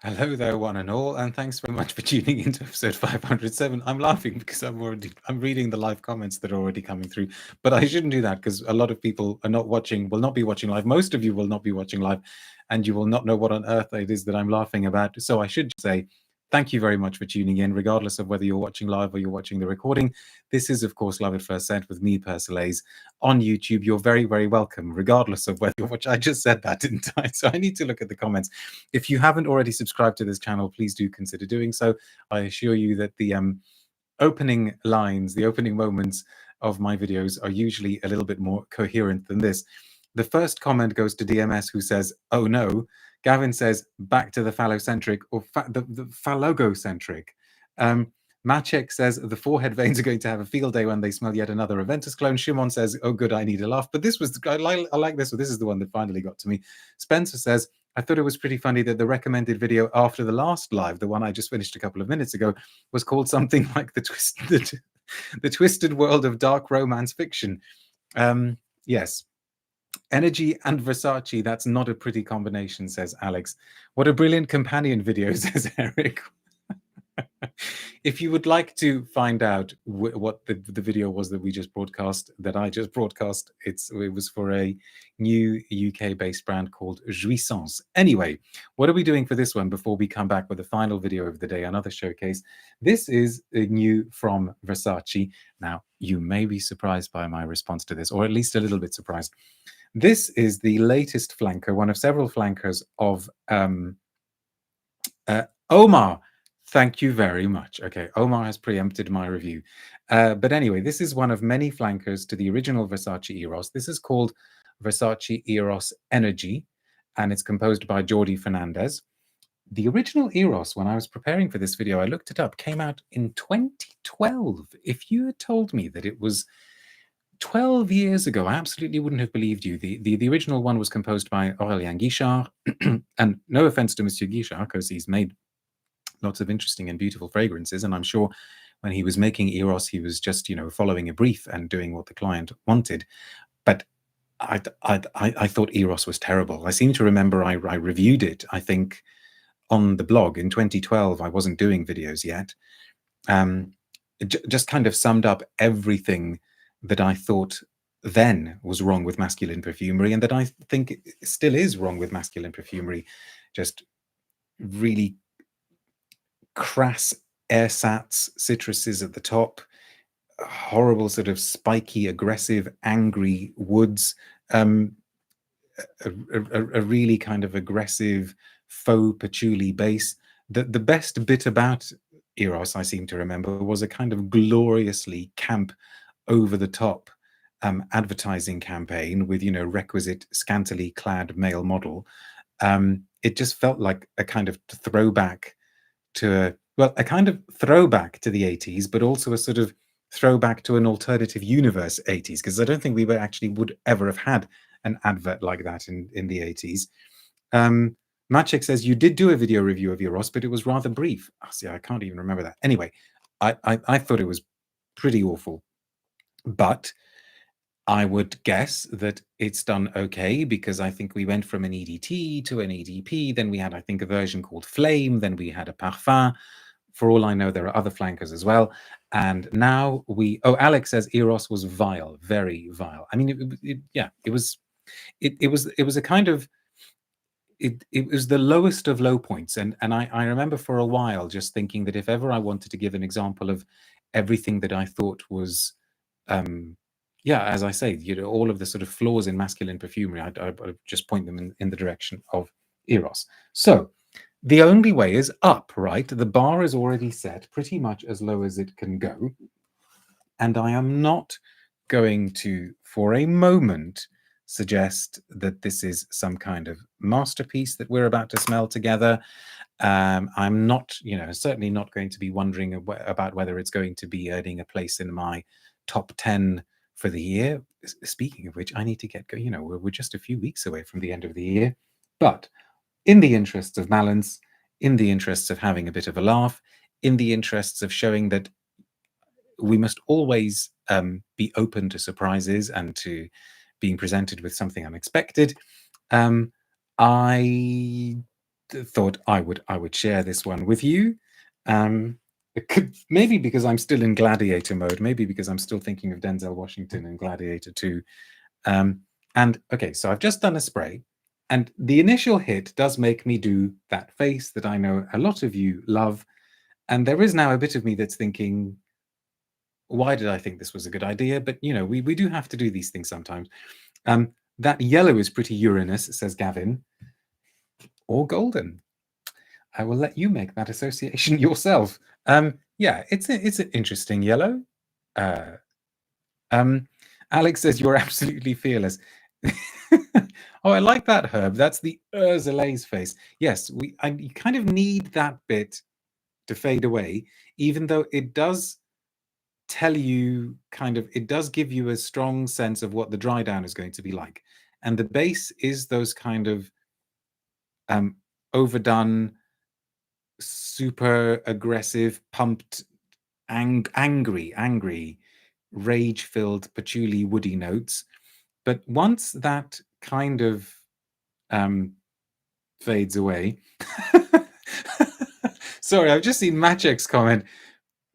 Hello there, one and all, and thanks very much for tuning into episode 507. I'm laughing because I'm reading the live comments that are already coming through, but I shouldn't do that because a lot of people are not watching, will not be watching live. Most of you will not be watching live, and you will not know what on earth it is that I'm laughing about. So I should say thank you very much for tuning in, regardless of whether you're watching live or you're watching the recording. This is, of course, Love at First Scent with me, Persolaise, on YouTube. You're very, very welcome, regardless of whether you're watching. I just said that, didn't I? So I need to look at the comments. If you haven't already subscribed to this channel, please do consider doing so. I assure you that the opening lines, the opening moments of my videos are usually a little bit more coherent than this. The first comment goes to DMS, who says, "Oh no." Gavin says, "Back to the phallocentric," or the phallogocentric. Maciek says, "The forehead veins are going to have a field day when they smell yet another Aventus clone." Shimon says, "Oh good, I need a laugh." But this was, I like this, so this is the one that finally got to me. Spencer says, "I thought it was pretty funny that the recommended video after the last live, the one I just finished a couple of minutes ago, was called something like the Twisted World of Dark Romance Fiction." Yes. Energy and Versace, that's not a pretty combination, says Alex. What a brilliant companion video, says Eric. If you would like to find out what the video was that we just broadcast, that I just broadcast, it was for a new UK-based brand called Jouissance. Anyway, what are we doing for this one before we come back with the final video of the day, another showcase? This is new from Versace. Now, you may be surprised by my response to this, or at least a little bit surprised. This is the latest flanker, one of several flankers of Omar. Thank you very much. Okay, Omar has preempted my review. But anyway, this is one of many flankers to the original Versace Eros. This is called Versace Eros Energy, and it's composed by Jordi Fernandez. The original Eros, when I was preparing for this video, I looked it up, came out in 2012. If you had told me that it was 12 years ago, I absolutely wouldn't have believed you. The original one was composed by Aurélien Guichard, and no offense to Monsieur Guichard, because he's made lots of interesting and beautiful fragrances, and I'm sure when he was making Eros, he was just, following a brief and doing what the client wanted. But I thought Eros was terrible. I seem to remember I reviewed it, I think, on the blog in 2012. I wasn't doing videos yet. It just kind of summed up everything that I thought then was wrong with masculine perfumery, and that I think still is wrong with masculine perfumery. Just really crass ersatz citruses at the top, horrible sort of spiky, aggressive, angry woods, a really kind of aggressive faux patchouli base. The best bit about Eros, I seem to remember, was a kind of gloriously camp, over-the-top advertising campaign with, requisite scantily clad male model. It just felt like a kind of throwback to a kind of throwback to the 80s, but also a sort of throwback to an alternative universe 80s, because I don't think we would ever have had an advert like that in the 80s. Maciek says, "You did do a video review of Eros, but it was rather brief." Oh, see, I can't even remember that. Anyway, I thought it was pretty awful, but I would guess that it's done okay, because I think we went from an EDT to an EDP. Then we had, I think, a version called Flame. Then we had a Parfum. For all I know, there are other flankers as well. And now Alex says Eros was vile, very vile. I mean, it was a kind of, it was the lowest of low points. And I remember for a while just thinking that if ever I wanted to give an example of everything that I thought was, as I say, all of the sort of flaws in masculine perfumery, I'd just point them in the direction of Eros. So the only way is up, right? The bar is already set pretty much as low as it can go. And I am not going to, for a moment, suggest that this is some kind of masterpiece that we're about to smell together. I'm not, certainly not going to be wondering about whether it's going to be earning a place in my top 10 for the year. Speaking of which, I need to get going. We're just a few weeks away from the end of the year. But in the interests of balance, in the interests of having a bit of a laugh, in the interests of showing that we must always be open to surprises and to being presented with something unexpected, I thought I would share this one with you. Maybe because I'm still in Gladiator mode, maybe because I'm still thinking of Denzel Washington in Gladiator 2. And okay, so I've just done a spray, and the initial hit does make me do that face that I know a lot of you love. And there is now a bit of me that's thinking, why did I think this was a good idea? But, you know, we do have to do these things sometimes. That yellow is pretty Uranus, says Gavin, or golden. I will let you make that association yourself. Yeah, it's an interesting yellow. Alex says you're absolutely fearless. Oh, I like that, Herb. That's the Persolaise face. Yes, you kind of need that bit to fade away, even though it does tell you it does give you a strong sense of what the dry down is going to be like. And the base is those kind of overdone, super aggressive, pumped, angry, rage-filled, patchouli, woody notes. But once that kind of fades away, sorry, I've just seen Machek's comment.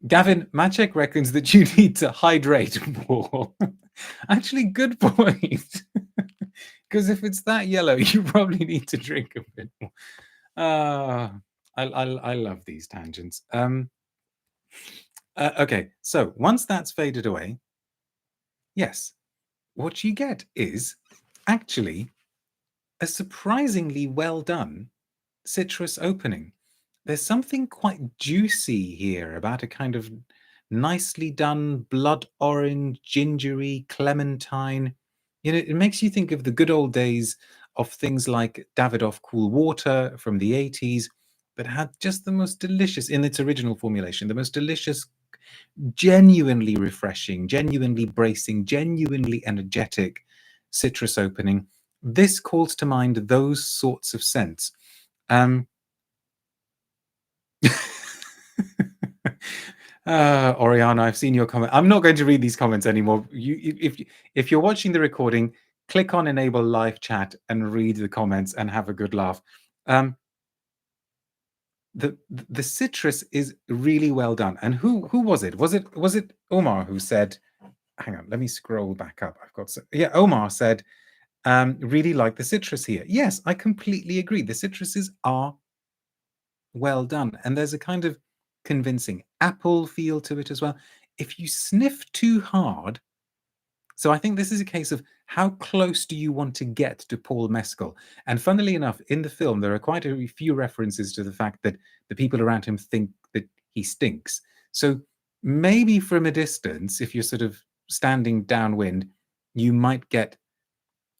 Gavin, Machek reckons that you need to hydrate more. Actually, good point. Because if it's that yellow, you probably need to drink a bit more. I love these tangents. Okay, so once that's faded away, yes, what you get is actually a surprisingly well done citrus opening. There's something quite juicy here about a kind of nicely done blood orange, gingery, clementine. You know, it makes you think of the good old days of things like Davidoff Cool Water from the 80s that had just the most delicious, in its original formulation, the most delicious, genuinely refreshing, genuinely bracing, genuinely energetic citrus opening. This calls to mind those sorts of scents. Oriana, I've seen your comment. I'm not going to read these comments anymore. If you're watching the recording, click on enable live chat and read the comments and have a good laugh. The citrus is really well done. And who was it? Was it Omar who said? Hang on, let me scroll back up. Omar said, really like the citrus here. Yes, I completely agree. The citruses are well done, and there's a kind of convincing apple feel to it as well. If you sniff too hard, so I think this is a case of how close do you want to get to Paul Mescal? And funnily enough, in the film, there are quite a few references to the fact that the people around him think that he stinks. So maybe from a distance, if you're sort of standing downwind, you might get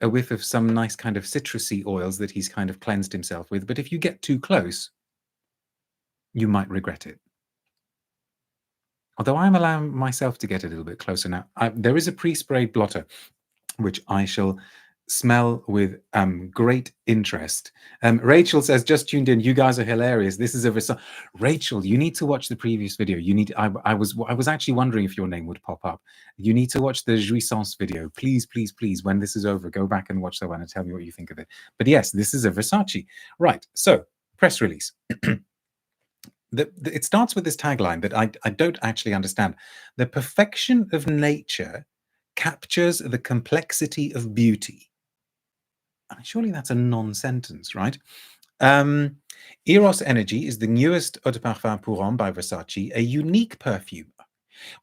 a whiff of some nice kind of citrusy oils that he's kind of cleansed himself with. But if you get too close, you might regret it. Although I'm allowing myself to get a little bit closer now. There is a pre-sprayed blotter, which I shall smell with great interest. Rachel says, just tuned in, you guys are hilarious. This is a Versace. Rachel, you need to watch the previous video. I was actually wondering if your name would pop up. You need to watch the Jouissance video. Please, please, please, when this is over, go back and watch that one and tell me what you think of it. But yes, this is a Versace. Right, so press release. It starts with this tagline that I don't actually understand. The perfection of nature captures the complexity of beauty. I mean, surely that's a non-sentence, right? Eros Energy is the newest eau de parfum pour homme by Versace, a unique perfume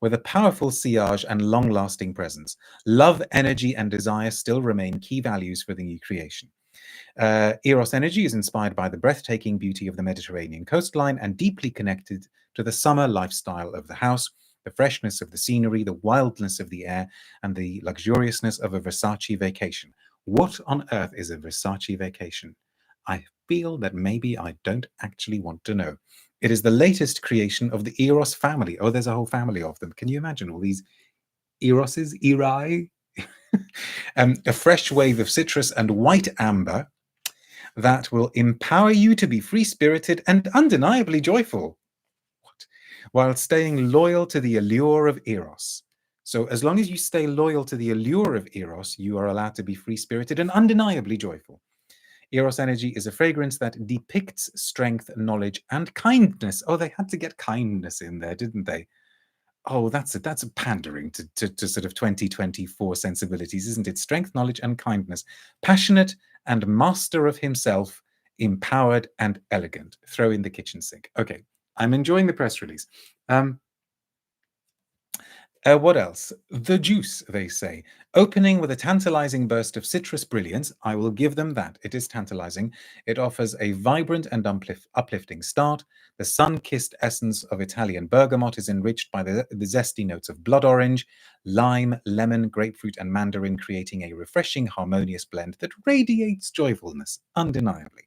with a powerful sillage and long-lasting presence. Love, energy, and desire still remain key values for the new creation. Eros Energy is inspired by the breathtaking beauty of the Mediterranean coastline and deeply connected to the summer lifestyle of the house, the freshness of the scenery, the wildness of the air, and the luxuriousness of a Versace vacation. What on earth is a Versace vacation? I feel that maybe I don't actually want to know. It is the latest creation of the Eros family. Oh, there's a whole family of them. Can you imagine all these Eroses, Eri? A fresh wave of citrus and white amber that will empower you to be free-spirited and undeniably joyful, while staying loyal to the allure of Eros. So as long as you stay loyal to the allure of Eros, you are allowed to be free-spirited and undeniably joyful. Eros Energy is a fragrance that depicts strength, knowledge, and kindness. Oh, they had to get kindness in there, didn't they? Oh, that's a pandering to sort of 2024 sensibilities, isn't it? Strength, knowledge, and kindness. Passionate and master of himself, empowered and elegant. Throw in the kitchen sink. Okay, I'm enjoying the press release. What else? The juice, they say. Opening with a tantalizing burst of citrus brilliance. I will give them that. It is tantalizing. It offers a vibrant and uplifting start. The sun-kissed essence of Italian bergamot is enriched by the zesty notes of blood orange, lime, lemon, grapefruit, and mandarin, creating a refreshing, harmonious blend that radiates joyfulness, undeniably.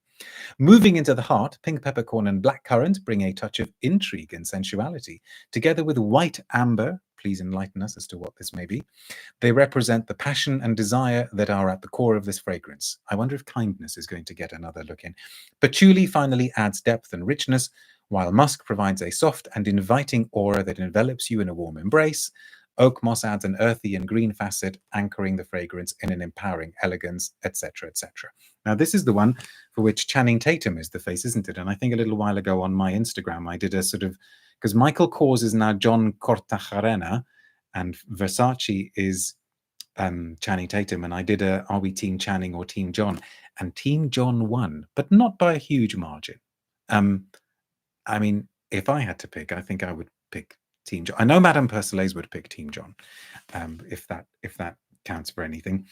Moving into the heart, pink peppercorn and blackcurrant bring a touch of intrigue and sensuality. Together with white amber, please enlighten us as to what this may be, they represent the passion and desire that are at the core of this fragrance. I wonder if kindness is going to get another look in. Patchouli finally adds depth and richness, while musk provides a soft and inviting aura that envelops you in a warm embrace. Oak moss adds an earthy and green facet, anchoring the fragrance in an empowering elegance, etc., etc. Now, this is the one for which Channing Tatum is the face, isn't it? And I think a little while ago on my Instagram, I did a sort of, because Michael Kors is now John Cortajarena, and Versace is Channing Tatum, and I did a Are We Team Channing or Team John? And Team John won, but not by a huge margin. I mean, if I had to pick, I think I would pick Team John. I know Madame Persolaise would pick Team John, if that counts for anything.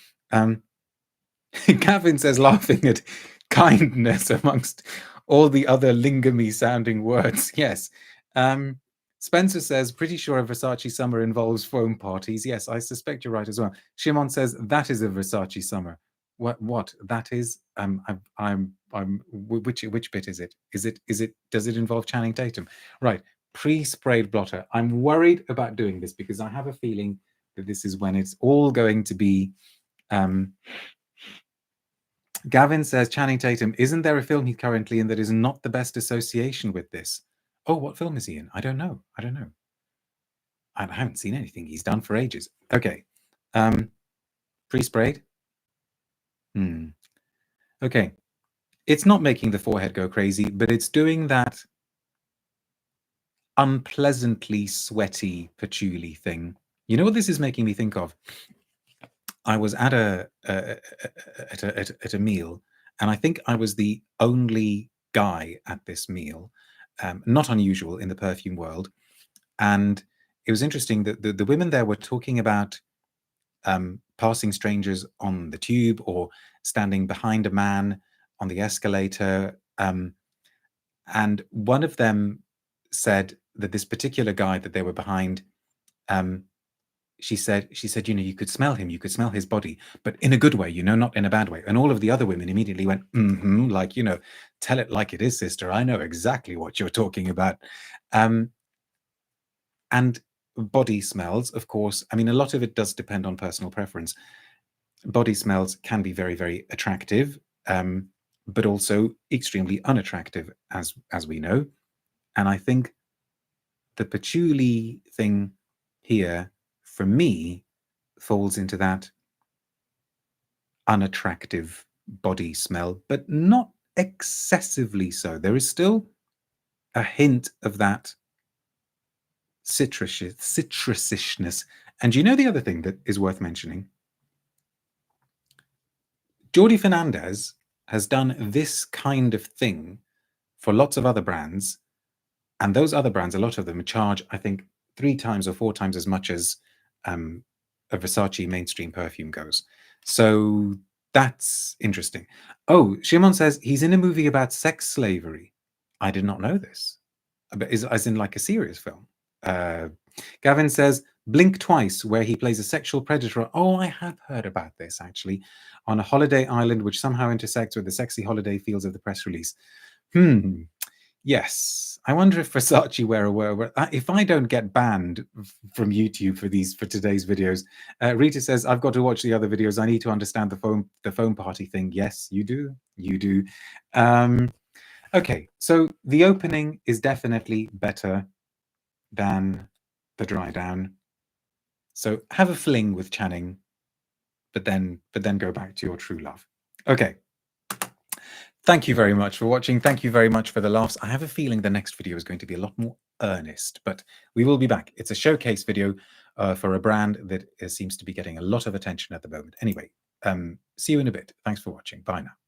Gavin says, laughing at kindness amongst all the other lingamy sounding words. Yes. Spencer says, pretty sure a Versace summer involves foam parties. Yes, I suspect you're right as well. Shimon says, that is a Versace summer. What that is? Which bit is it? Is it? Does it involve Channing Tatum? Right. Pre-sprayed blotter. I'm worried about doing this because I have a feeling that this is when it's all going to be. Gavin says, Channing Tatum, isn't there a film he's currently in that is not the best association with this? Oh, what film is he in? I don't know. I haven't seen anything he's done for ages. Okay. Pre-sprayed? Okay. It's not making the forehead go crazy, but it's doing that unpleasantly sweaty patchouli thing. You know what this is making me think of? I was at a meal, and I think I was the only guy at this meal, not unusual in the perfume world. And it was interesting that the women there were talking about passing strangers on the tube or standing behind a man on the escalator. And one of them said that this particular guy that they were behind, she said, you know, you could smell him, you could smell his body, but in a good way, you know, not in a bad way. And all of the other women immediately went, like, you know, tell it like it is, sister. I know exactly what you're talking about. And body smells, of course, I mean, a lot of it does depend on personal preference. Body smells can be very, very attractive, but also extremely unattractive, as we know. And I think the patchouli thing here, for me, falls into that unattractive body smell, but not excessively so. There is still a hint of that citrusishness. And you know the other thing that is worth mentioning? Jordi Fernandez has done this kind of thing for lots of other brands, and those other brands, a lot of them charge, I think, 3 times or 4 times as much as a Versace mainstream perfume goes. So that's interesting. Oh, Shimon says he's in a movie about sex slavery. I did not know this. As in like a serious film. Gavin says, Blink Twice, where he plays a sexual predator. Oh, I have heard about this, actually, on a holiday island, which somehow intersects with the sexy holiday feels of the press release. Yes. I wonder if Versace were if I don't get banned from YouTube for today's videos. Rita says, I've got to watch the other videos. I need to understand the phone party thing. Yes, you do. You do. Okay, so the opening is definitely better than the dry down. So have a fling with Channing, but then go back to your true love. Okay. Thank you very much for watching. Thank you very much for the laughs. I have a feeling the next video is going to be a lot more earnest, but we will be back. It's a showcase video for a brand that seems to be getting a lot of attention at the moment. Anyway, see you in a bit. Thanks for watching. Bye now.